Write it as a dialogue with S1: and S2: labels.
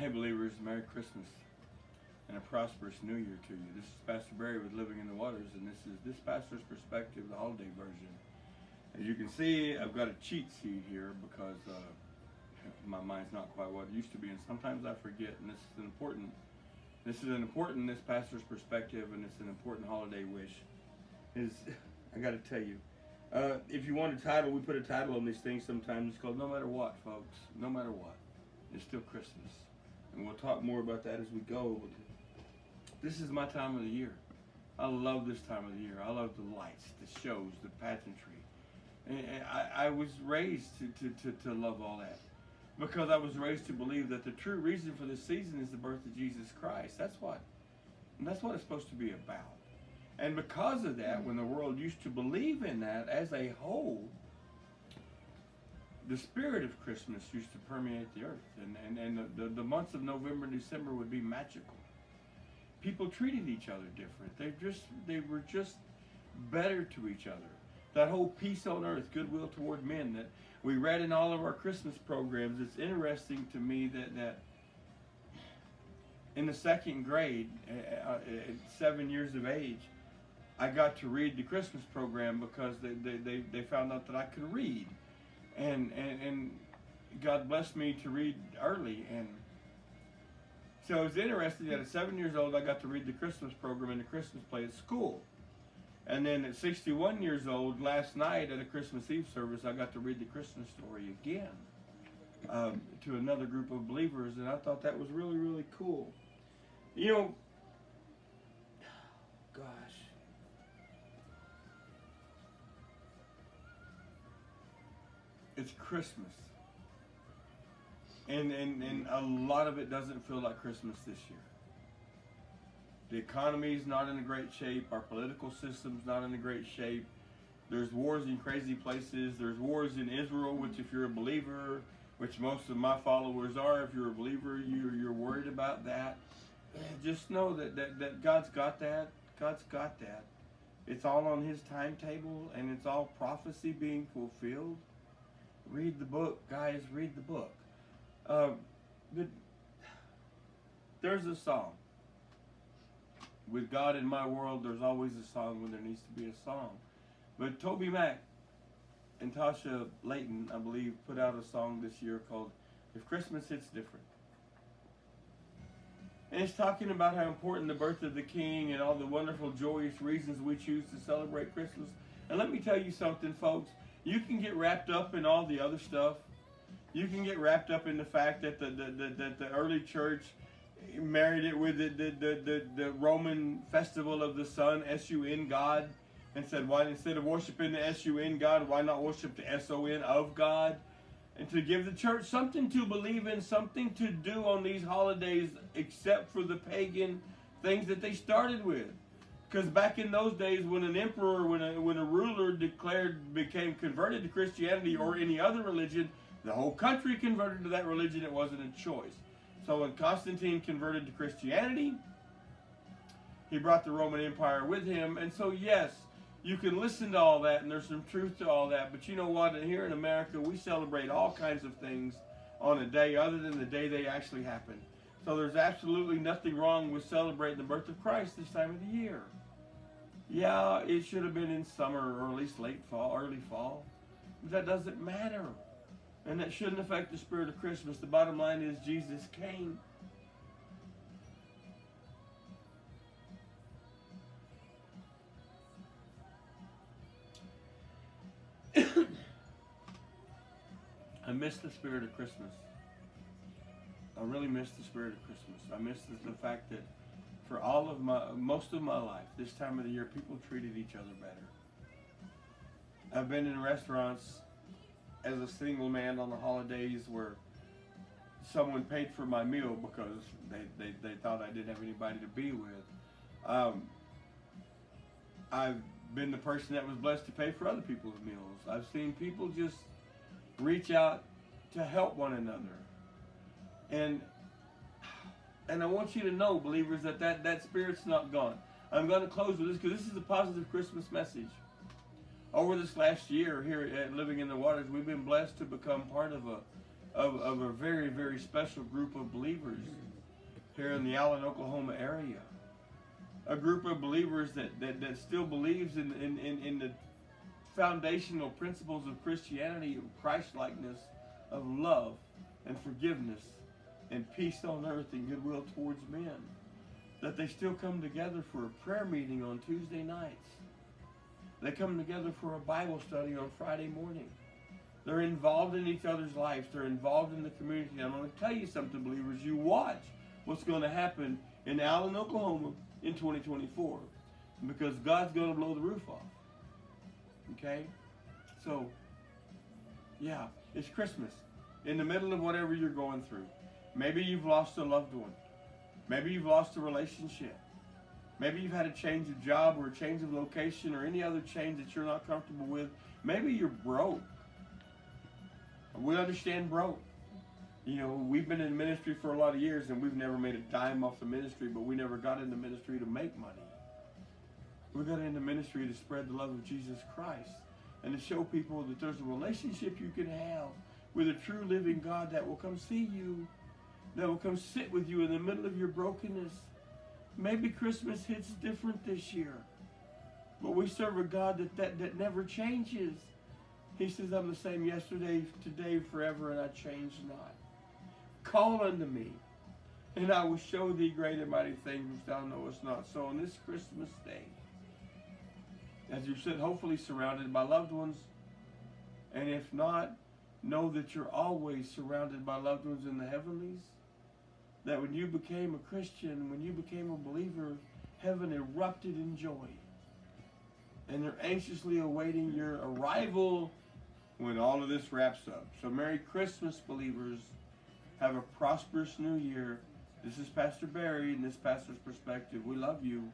S1: Hey believers, Merry Christmas and a prosperous New Year to you. This is Pastor Barry with Living in the Waters, and this is this pastor's perspective, the holiday version. As you can see, I've got a cheat sheet here because my mind's not quite what it used to be, and sometimes I forget. And this pastor's perspective, and it's an important holiday wish. I got to tell you, if you want a title, we put a title on these things sometimes. It's called "No Matter What," folks. No matter what, it's still Christmas, and we'll talk more about that as we go. This is my time of the year. I love this time of the year. I love the lights, the shows, the pageantry. And I was raised to love all that because I was raised to believe that the true reason for this season is the birth of Jesus Christ. That's what it's supposed to be about. And because of that, when the world used to believe in that as a whole, the spirit of Christmas used to permeate the earth, and the months of November and December would be magical. People treated each other different. They were just better to each other. That whole peace on earth, goodwill toward men that we read in all of our Christmas programs. It's interesting to me that in the second grade, at 7 years of age, I got to read the Christmas program because they found out that I could read. And God blessed me to read early. And so it's interesting that at 7 years old, I got to read the Christmas program in the Christmas play at school. And then at 61 years old, last night at a Christmas Eve service, I got to read the Christmas story again to another group of believers. And I thought that was really, really cool. You know, gosh. It's Christmas. And a lot of it doesn't feel like Christmas this year. The economy's not in a great shape. Our political system's not in a great shape. There's wars in crazy places. There's wars in Israel, which if you're a believer, which most of my followers are, if you're a believer, you're worried about that. Just know that God's got that. God's got that. It's all on His timetable, and it's all prophecy being fulfilled. Read the book, guys. Read the book. But there's a song. With God in my world, there's always a song when there needs to be a song. But Toby Mac and Tasha Layton, I believe, put out a song this year called "If Christmas Hits Different." And it's talking about how important the birth of the King and all the wonderful, joyous reasons we choose to celebrate Christmas. And let me tell you something, folks. You can get wrapped up in all the other stuff. You can get wrapped up in the fact that the early church married it with the Roman festival of the sun, S-U-N, God, and said, why instead of worshiping the S-U-N God, why not worship the S-O-N of God? And to give the church something to believe in, something to do on these holidays, except for the pagan things that they started with. Because back in those days, when an emperor, when a ruler became converted to Christianity or any other religion, the whole country converted to that religion. It wasn't a choice. So when Constantine converted to Christianity, he brought the Roman Empire with him. And so yes, you can listen to all that, and there's some truth to all that. But you know what? Here in America, we celebrate all kinds of things on a day other than the day they actually happen. So there's absolutely nothing wrong with celebrating the birth of Christ this time of the year. Yeah, it should have been in summer or at least late fall, early fall. But that doesn't matter. And that shouldn't affect the spirit of Christmas. The bottom line is Jesus came. I miss the spirit of Christmas. I really miss the spirit of Christmas. I miss the fact that for most of my life, this time of the year, people treated each other better. I've been in restaurants as a single man on the holidays where someone paid for my meal because they thought I didn't have anybody to be with. I've been the person that was blessed to pay for other people's meals. I've seen people just reach out to help one another. And I want you to know, believers, that spirit's not gone. I'm going to close with this because this is a positive Christmas message. Over this last year here at Living in the Waters, we've been blessed to become part of of a very, very special group of believers here in the Allen, Oklahoma area. A group of believers that still believes in the foundational principles of Christianity, of Christ-likeness, of love and forgiveness and peace on earth and goodwill towards men. That they still come together for a prayer meeting on Tuesday nights. They come together for a Bible study on Friday morning. They're involved in each other's lives. They're involved in the community. I'm going to tell you something, believers. You watch what's going to happen in Allen, Oklahoma in 2024. Because God's going to blow the roof off. Okay? So, yeah, it's Christmas. In the middle of whatever you're going through. Maybe you've lost a loved one. Maybe you've lost a relationship. Maybe you've had a change of job or a change of location or any other change that you're not comfortable with. Maybe you're broke. We understand broke. You know, we've been in ministry for a lot of years and we've never made a dime off the ministry, but we never got into ministry to make money. We got into ministry to spread the love of Jesus Christ and to show people that there's a relationship you can have with a true living God that will come see you, that will come sit with you in the middle of your brokenness. Maybe Christmas hits different this year, but we serve a God that never changes. He says, I'm the same yesterday, today, forever, and I change not. Call unto me, and I will show thee great and mighty things which thou knowest not. So on this Christmas day, as you sit hopefully surrounded by loved ones, and if not, know that you're always surrounded by loved ones in the heavenlies. That when you became a Christian, when you became a believer, heaven erupted in joy. And they're anxiously awaiting your arrival when all of this wraps up. So Merry Christmas, believers. Have a prosperous new year. This is Pastor Barry and this Pastor's Perspective. We love you.